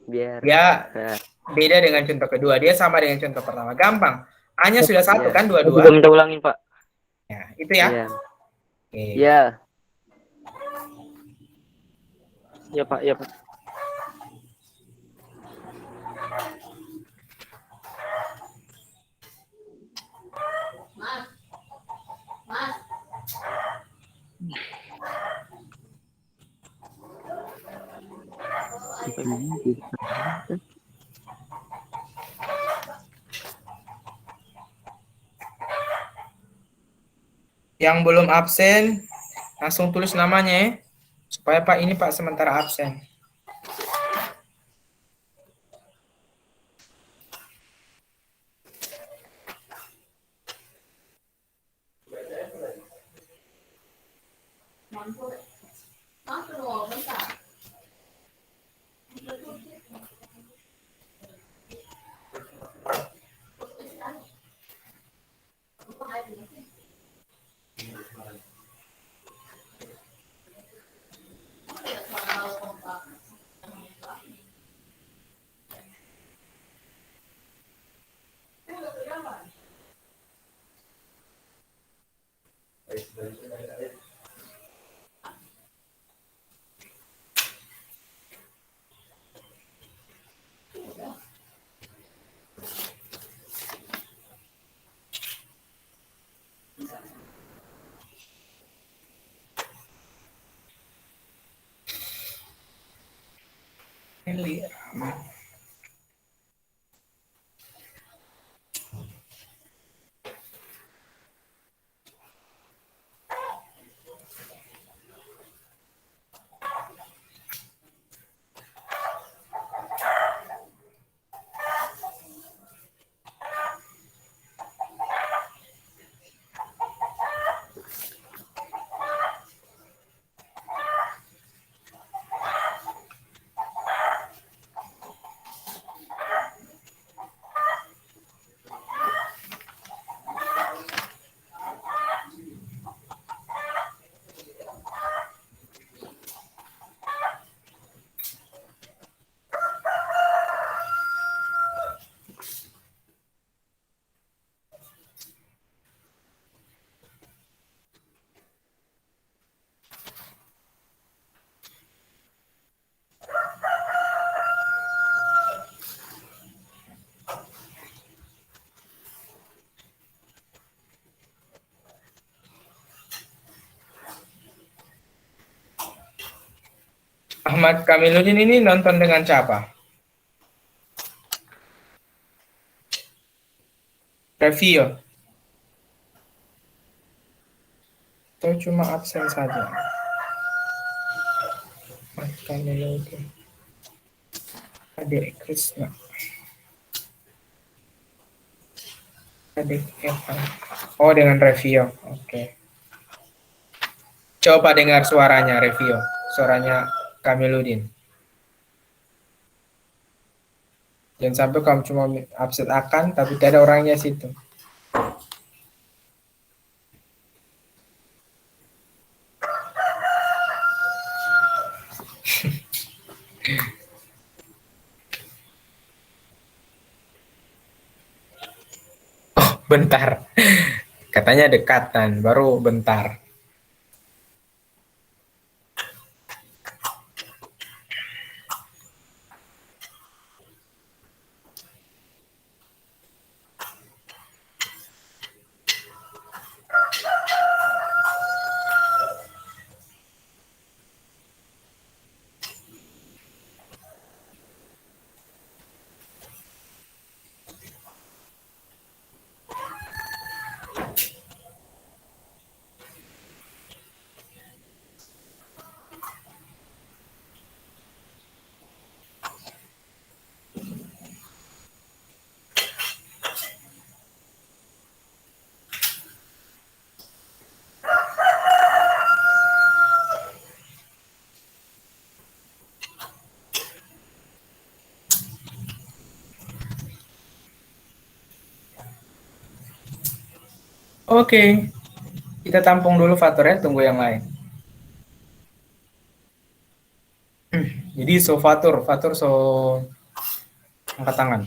Biar. Ya, Nah, beda dengan contoh kedua. Dia sama dengan contoh pertama. Gampang. Hanya sudah satu kan, Juga dua-dua. minta ulangin, Pak. Ya, itu ya. ya. Oke. Ya. Ya, Pak. Ya, Pak. Yang belum absen, langsung tulis namanya ya. Supaya Pak ini Pak sementara absen. Ahmad Kamiluddin ini nonton dengan siapa? Review. Atau cuma absen saja? Ahmad Kamiluddin. Adik Krisna. Adik Evan. Oh, dengan review. Oke. Coba dengar suaranya review. Suaranya Kamiluddin. Jangan sampai kamu cuma absen akan, tapi tidak ada orangnya situ. Oh, bentar. Katanya dekatan, baru bentar. Oke, kita tampung dulu faktornya, tunggu yang lain. Jadi fatur angkat tangan.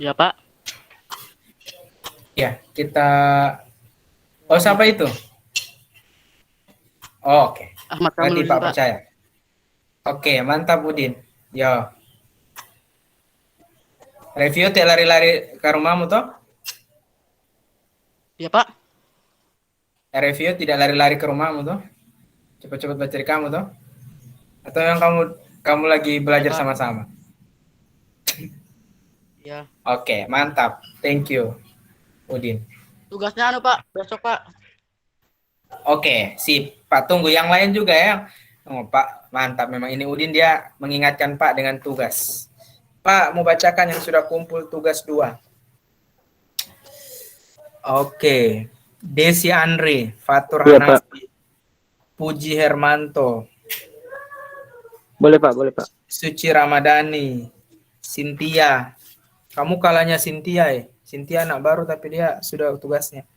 Ya, Pak. Ya, kita. Oh, siapa itu? Oh, oke. Ahmad Berarti Kamiluddin, Pak Pak. percaya. Oke, mantap Udin. Yo. Review tidak lari-lari ke rumahmu toh? Ya, Pak. Review tidak lari-lari ke rumahmu tuh? Cepat-cepat baca dari kamu tuh? Atau yang kamu lagi belajar Pak. sama-sama? Ya. Oke, mantap. Thank you, Udin. Tugasnya Pak, besok, Pak. Oke, sip. Pak, tunggu yang lain juga ya. Oh, Pak, mantap. Memang ini Udin dia mengingatkan Pak dengan tugas. Pak, mau bacakan yang sudah kumpul tugas 2. Oke. Desi Andre, Fatur Iya, Pak. Hanafi, Puji Hermanto, Boleh, Pak. Boleh, Pak. Suci Ramadhani, Cynthia. Kamu kalahnya Cynthia ya? Cynthia anak baru tapi dia sudah tugasnya.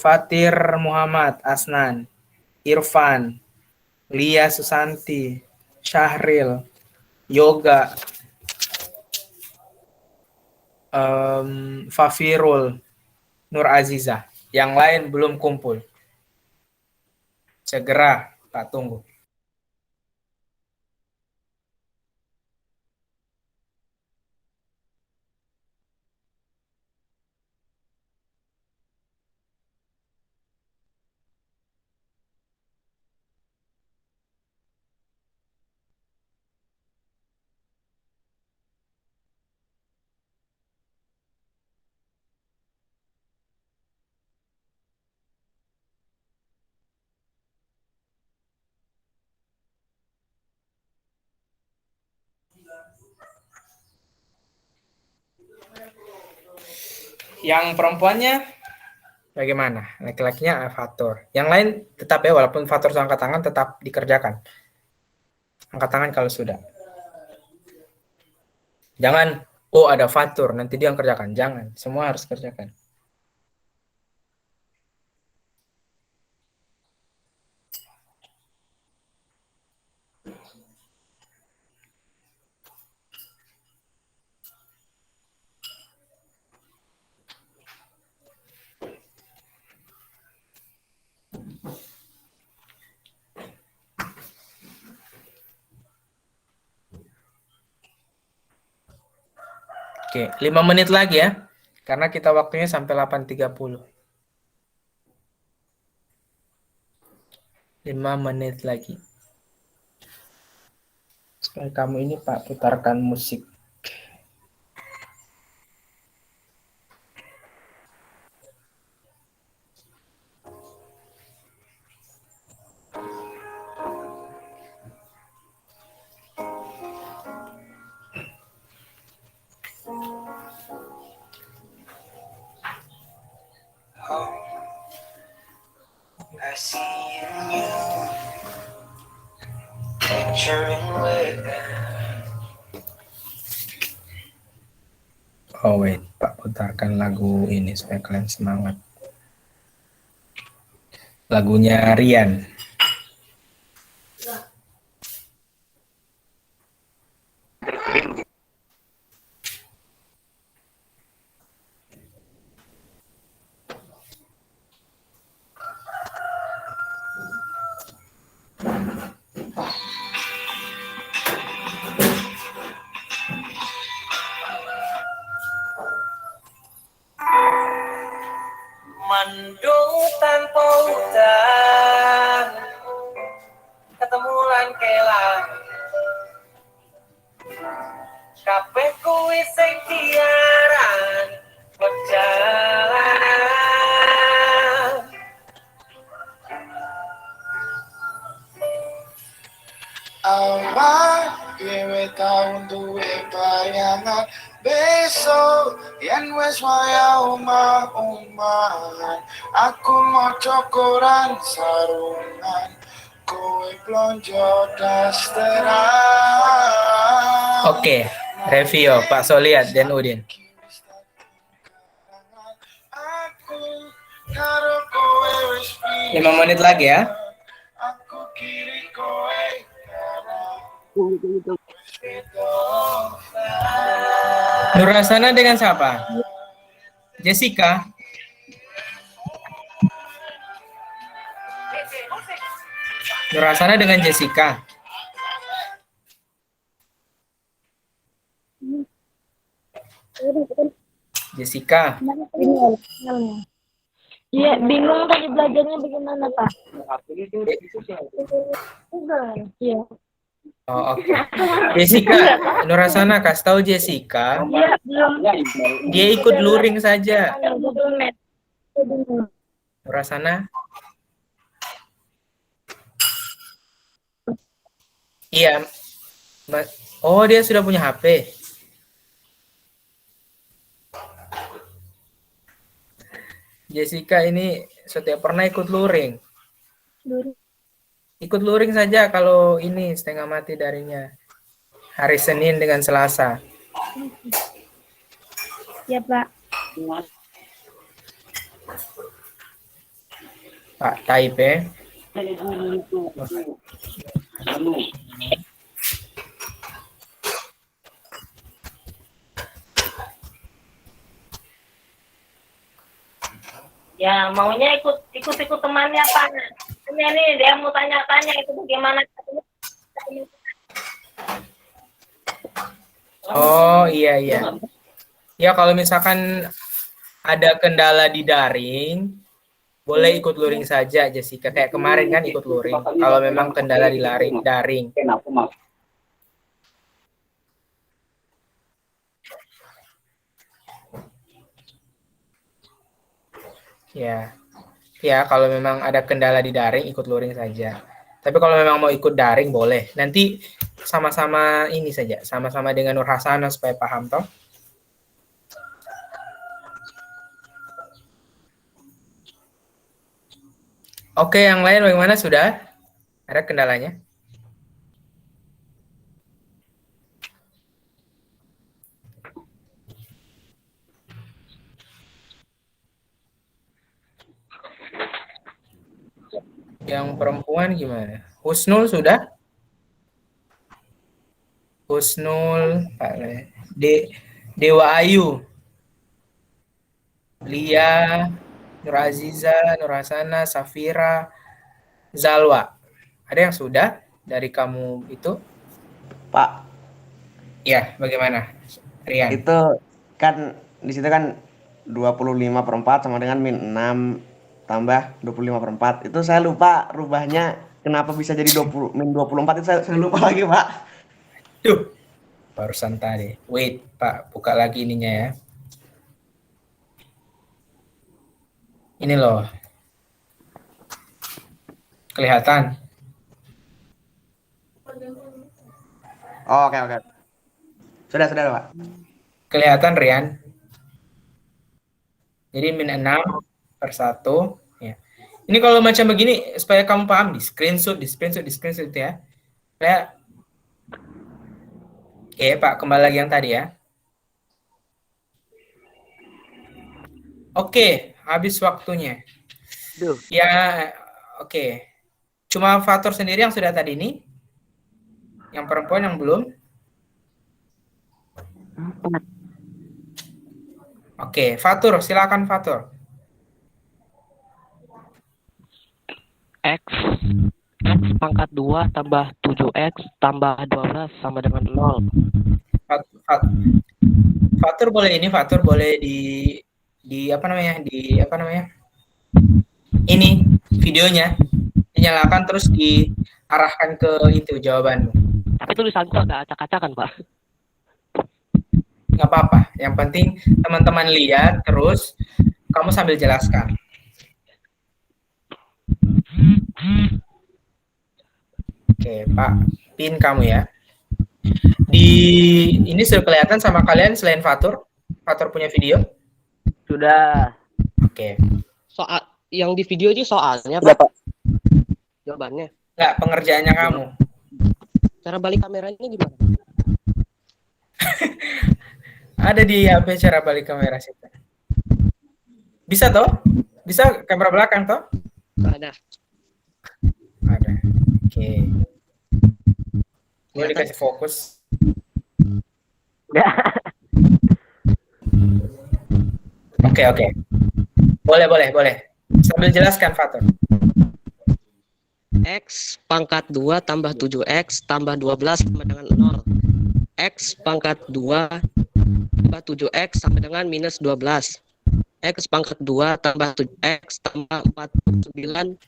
Fatir Muhammad Asnan, Irfan, Lia Susanti, Syahril, Yoga, Fafirul, Nur Aziza. Yang lain belum kumpul. Segera, Pak tunggu. Yang perempuannya bagaimana? Laki-lakinya Fatur. Yang lain tetap ya, walaupun Fatur angkat tangan tetap dikerjakan. Angkat tangan kalau sudah. Jangan, oh ada Fatur, nanti dia yang kerjakan. Jangan, semua harus kerjakan. Oke, 5 menit lagi ya. Karena kita waktunya sampai 8.30. 5 menit lagi. Supaya kamu ini Pak putarkan musik. I see in you, picturing oh wait, Pak putarkan lagu ini supaya kalian semangat. Lagunya Rian. Mendung tanpa hutan, ketemu lan kelang, kabeh kuwi sing tiaran perjalanan. Awal dhewe tau duwe bayangan besok yen wis waya omah-omahan aku maca koran sarungan kowe blonjo dasteran. Oke, review Pak Soliat dan Udin. Aku karo kowe wis 5 menit lagi ya. aku kiri kowe Nurasana dengan siapa? Jessica. Nurasana dengan Jessica. Jessica. Iya, bingung tadi belajarnya bagaimana, Pak? Iya. Oh, oke. Jessica, Nurasana, kasih tahu Jessica, Iya, belum. dia ikut luring saja. Google Map. Nurasana? Iya. Oh, dia sudah punya HP. Jessica ini setiap pernah ikut luring. Ikut luring saja kalau ini setengah mati darinya. Hari Senin dengan Selasa. Ya, Pak. Pak Taib ya. Ya, maunya ikut temannya, Pak. Ini nih, dia mau tanya-tanya itu bagaimana. Oh, iya. Ya, kalau misalkan ada kendala di daring, boleh ikut luring saja, Jessica. Kayak kemarin kan ikut luring. Kalau memang kendala di daring. Ya, kalau memang ada kendala di daring, ikut luring saja. Tapi kalau memang mau ikut daring, boleh. Nanti sama-sama ini saja, sama-sama dengan Nur Hasana supaya paham, toh. Oke, yang lain bagaimana? Sudah? Ada kendalanya? Yang perempuan gimana? Husnul sudah? Husnul, Dewa Ayu, Lia, Nur Aziza, Nur Hasana, Safira, Zalwa. Ada yang sudah dari kamu itu? Pak, Ya, bagaimana? Rian. itu kan di situ kan 25/4 sama dengan min 6 tambah 25/4. Itu saya lupa rubahnya kenapa bisa jadi 20 min 24 itu saya lupa lagi, Pak. Duh, barusan tadi. Wait, Pak, buka lagi ininya ya. Ini loh. Kelihatan? Oh, oke. Sudah, Pak. Kelihatan, Rian? Jadi min 6/1. Ya. Ini kalau macam begini, supaya kamu paham, di screenshot ya. Kayak, oke, Pak, kembali lagi yang tadi ya. Oke, habis waktunya. Duh. Ya, oke. Cuma Fatur sendiri yang sudah tadi ini. Yang perempuan yang belum. Oke, Fatur, silakan Fatur. X pangkat 2 tambah 7X tambah 12 sama dengan 0. Fatur boleh ini, Fatur boleh di apa namanya? Ini videonya dinyalakan terus diarahkan ke itu jawabanmu. Tapi tulisanku agak acak-acakan, Pak. Nggak apa-apa. Yang penting teman-teman lihat terus kamu sambil jelaskan. Oke, Pak, pin kamu ya. Ini sudah kelihatan sama kalian selain Fatur? Fatur punya video? Sudah. Oke. Soal yang di video ini soalnya, Pak. Jawabannya. Nggak, pengerjaannya kamu. Cara balik kameranya gimana? Ada di HP cara balik kamera sih. Bisa toh? Bisa kamera belakang toh? Ada. Ada. Oke. Boleh dikasih fokus. Oke. Boleh. Sambil jelaskan, Fatur. X pangkat 2 tambah 7X tambah 12 sama dengan 0. X pangkat 2 tambah 7X sama dengan minus 12. X pangkat 2 tambah 7X tambah 49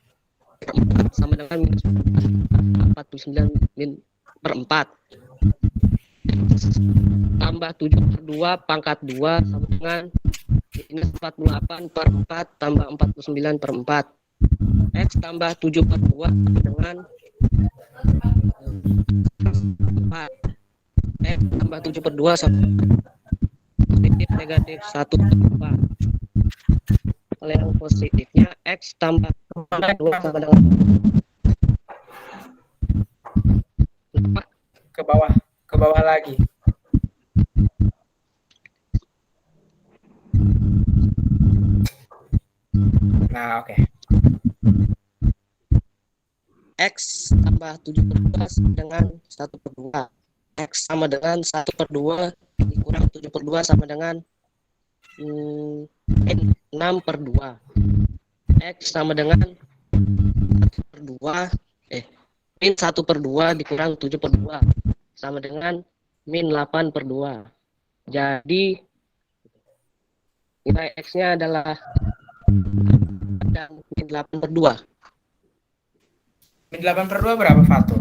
per 4 sama dengan minus 49 per 4. Tambah 7 per 2 pangkat 2 sama dengan minus 48 per 4 tambah 49 per 4. X tambah 7 per 2 sama dengan 4. X tambah 7 per 2 sama positif negatif 1 per 2. Kalau yang positifnya X tambah 2 sama dengan Ke bawah lagi. Nah, oke. X tambah 7 per 2 sama dengan 1 per 2. X sama dengan 1 per 2 dikurang 7 per 2 sama dengan 6 per 2. X sama dengan 1 per 2 min 1 per 2 dikurang 7 per 2 sama dengan min 8 per 2. Jadi nilai X-nya adalah min 8 per 2. Min 8 per 2 berapa, Fatur?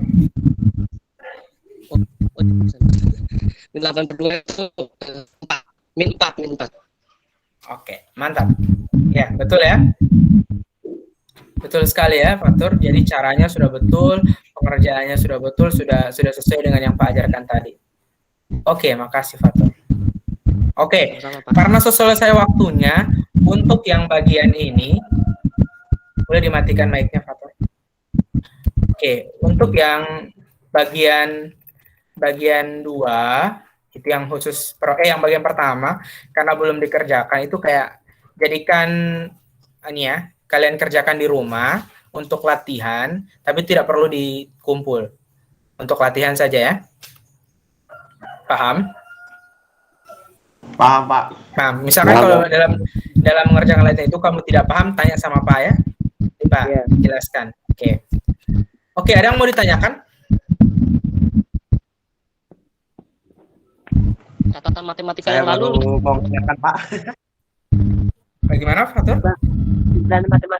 Min 8 per 2 itu 4. Min 4. Oke, mantap. Ya, betul ya. Betul sekali ya, Fatur. Jadi caranya sudah betul, pengerjaannya sudah betul, sudah sesuai dengan yang Pak ajarkan tadi. Oke, makasih Fatur. Oke, karena selesai waktunya, untuk yang bagian ini, boleh dimatikan mic-nya, Fatur. Oke, untuk yang bagian 2, itu yang khusus yang bagian pertama, karena belum dikerjakan, itu kayak jadikan ini ya, kalian kerjakan di rumah untuk latihan, tapi tidak perlu dikumpul. Untuk latihan saja ya. Paham? Paham, Pak. Paham. Misalkan kalau dalam mengerjakan latihan itu kamu tidak paham, tanya sama Pak ya. Pak, jelaskan. Oke. Oke, ada yang mau ditanyakan? Catatan matematika Saya yang lalu baru mau mengerjakan, Pak. Bagaimana, Fatur? Dan matematika